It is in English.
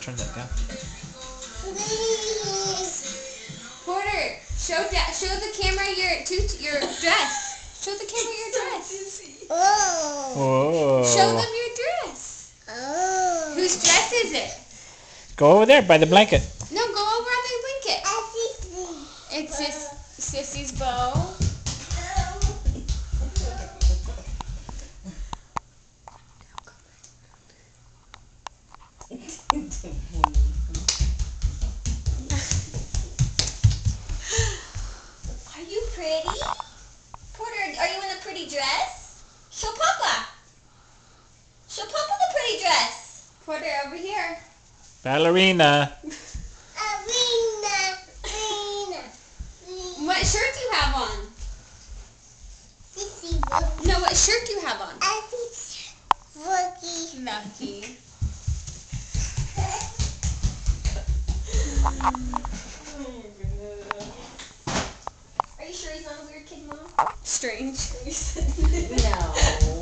turn that down. Porter, show the camera your dress. Show the camera your dress. Whoa. Show them your dress. Whose dress is it? Go over there by the blanket. No, go over on the blanket. It's Sissy's bow. Are you pretty? Porter, are you in a pretty dress? Show Papa. Show Papa the pretty dress. Porter, over here. Ballerina. What shirt do you have on? No, what shirt do you have on? Lucky. Are you sure he's not a weird kid, Mom? Strange. No.